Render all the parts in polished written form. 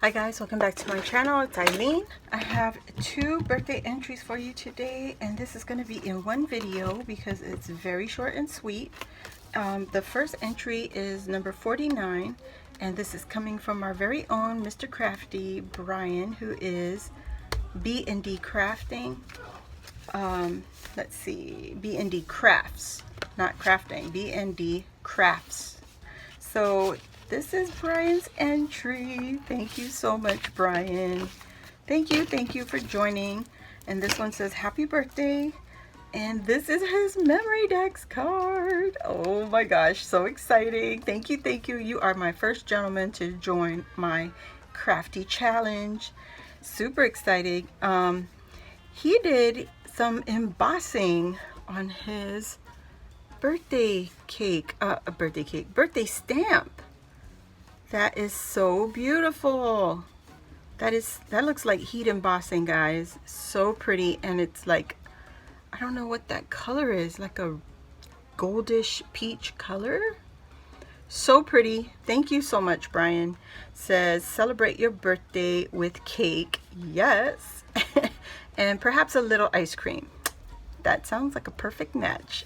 Hi guys, welcome back to my channel. It's Eileen. I have 2 birthday entries for you today, and this is going to be in one video because it's very short and sweet. The first entry is number 49, and this is coming from our very own Mr. Crafty, Brian, who is B&D Crafting. Let's see, B&D Crafts, not crafting, B&D Crafts. So this is Brian's entry. Thank you so much, Brian. Thank you for joining. And this one says happy birthday. And this is his memory decks card. Oh my gosh, so exciting. Thank you. You are my first gentleman to join my crafty challenge. Super exciting. He did some embossing on his birthday stamp. That is so beautiful. That looks like heat embossing, guys. So pretty, and it's like, I don't know what that color is, like a goldish peach color. So pretty. Thank you so much, Brian. Says celebrate your birthday with cake. Yes. And perhaps a little ice cream. That sounds like a perfect match.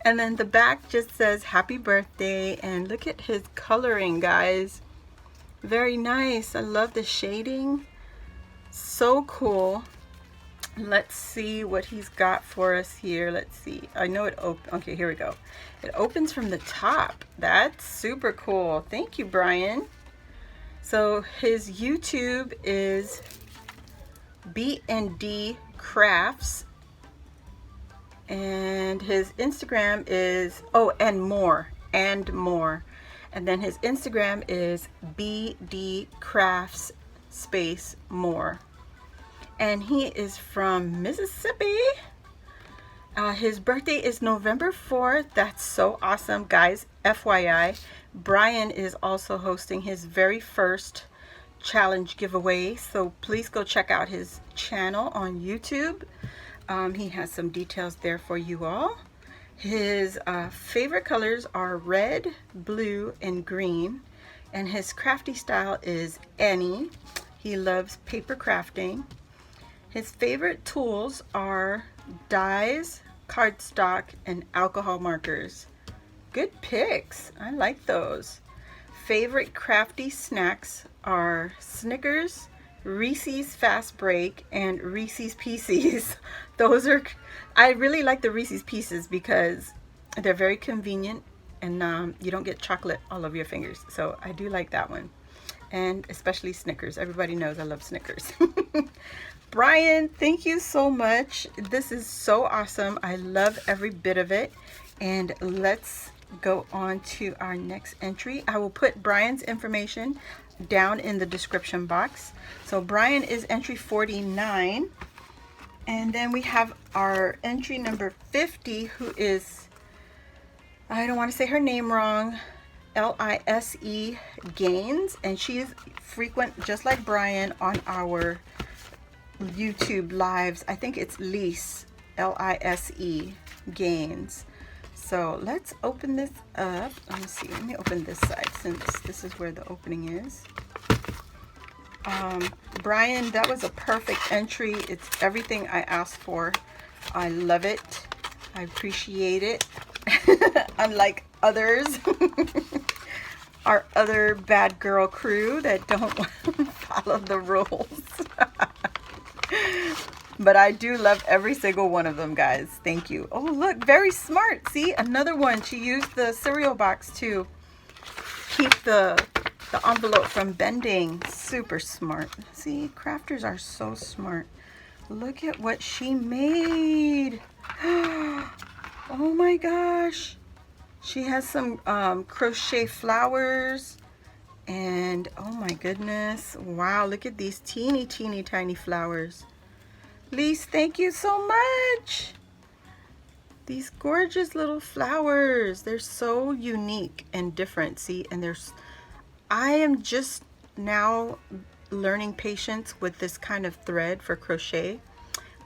And then the back just says happy birthday, and look at his coloring, guys. Very nice. I love the shading. So cool. Let's see what he's got for us here. Let's see. I know it okay, here we go. It opens from the top. That's super cool. Thank you, Brian. So his YouTube is b&d crafts, and his Instagram is and more. And then his Instagram is b&dcrafts&more, and he is from Mississippi. His birthday is November 4th. That's so awesome, guys. FYI, Brian is also hosting his very first challenge giveaway, so please go check out his channel on YouTube. He has some details there for you all. His favorite colors are red, blue, and green, and his crafty style is Annie. He loves paper crafting. His favorite tools are dies, cardstock, and alcohol markers. Good picks. I like those. Favorite crafty snacks are Snickers, Reese's Fast Break, and Reese's Pieces. Those are, I really like the Reese's Pieces because they're very convenient, and you don't get chocolate all over your fingers. So I do like that one. And especially Snickers. Everybody knows I love Snickers. Brian, thank you so much. This is so awesome. I love every bit of it. And let's go on to our next entry. I will put Brian's information down in the description box. So Brian is entry 49, and then we have our entry number 50, who is, I don't want to say her name wrong, Lise Gaines, and she is frequent just like Brian on our YouTube lives. I think it's Lise, Lise Gaines. So let's open this up. Let me see. Let me open this side since this is where the opening is. Brian, that was a perfect entry. It's everything I asked for. I love it. I appreciate it. Unlike others, our other bad girl crew that don't follow the rules. But I do love every single one of them, guys. Thank you. Oh, look, very smart. See, another one. She used the cereal box to keep the envelope from bending. Super smart. See, crafters are so smart. Look at what she made. Oh my gosh. She has some crochet flowers. And oh my goodness. Wow, look at these teeny tiny flowers. Lise, thank you so much. These gorgeous little flowers. They're so unique and different. See, and I am just now learning patience with this kind of thread for crochet.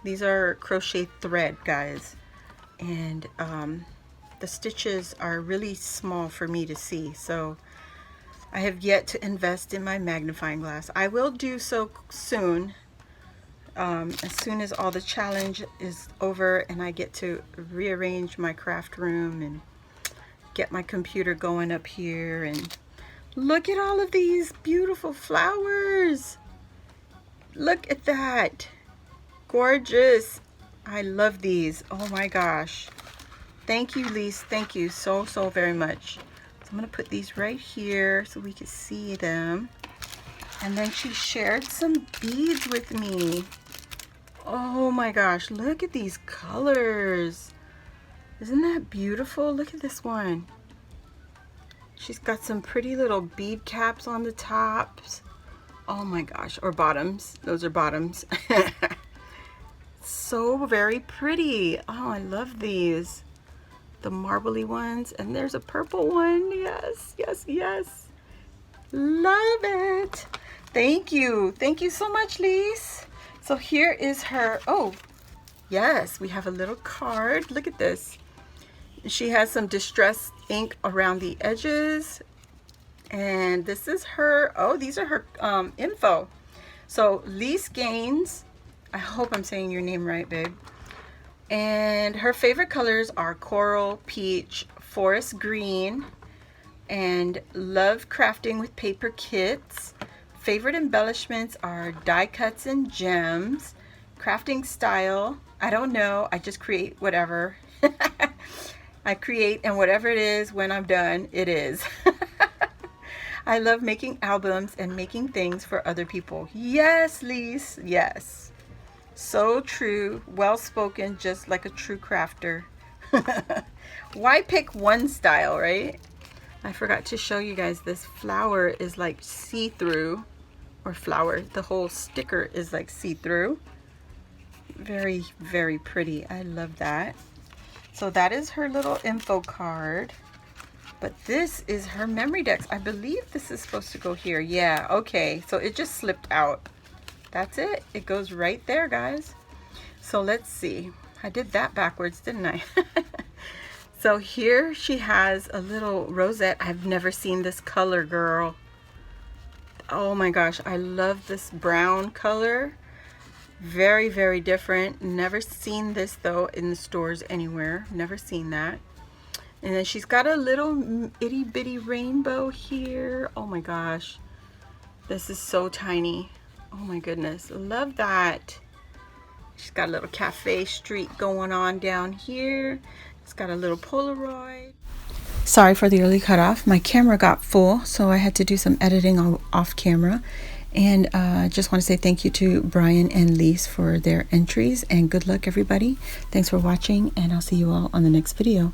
These are crochet thread, guys. And the stitches are really small for me to see. So I have yet to invest in my magnifying glass. I will do so soon, as soon as all the challenge is over and I get to rearrange my craft room and get my computer going up here. And look at all of these beautiful flowers. Look at that. Gorgeous. I love these. Oh my gosh. Thank you, Lise. Thank you so very much. So I'm going to put these right here so we can see them. And then she shared some beads with me. Oh my gosh, look at these colors. Isn't that beautiful? Look at this one. She's got some pretty little bead caps on the tops. Oh my gosh, or bottoms. Those are bottoms. So very pretty. Oh, I love these. The marbly ones. And there's a purple one. Yes, yes, yes. Love it. Thank you. Thank you so much, Lise. So here is her. Oh, yes, we have a little card. Look at this. She has some distress ink around the edges. And this is her, oh, these are her info. So Lise Gaines, I hope I'm saying your name right, babe. And her favorite colors are coral, peach, forest green, and love crafting with paper kits. Favorite embellishments are die cuts and gems. Crafting style, I don't know, I just create whatever. I create, and whatever it is, when I'm done, it is. I love making albums and making things for other people. Yes, Lise, yes. So true, well spoken, just like a true crafter. Why pick one style, right? I forgot to show you guys this flower is like see-through, or flower, the whole sticker is like see-through. Very, very pretty. I love that. So that is her little info card. But this is her memory decks. I believe this is supposed to go here. Yeah, okay. So it just slipped out. That's it. It goes right there, guys. So let's see. I did that backwards, didn't I? So here she has a little rosette. I've never seen this color, girl. Oh my gosh, I love this brown color. Very, very different. Never seen this though in the stores anywhere. Never seen that. And then she's got a little itty bitty rainbow here. Oh my gosh. This is so tiny. Oh my goodness. Love that. She's got a little cafe street going on down here. It's got a little Polaroid. Sorry for the early cutoff. My camera got full, so I had to do some editing off camera. And just want to say thank you to Brian and Lise for their entries. And good luck, everybody. Thanks for watching, and I'll see you all on the next video.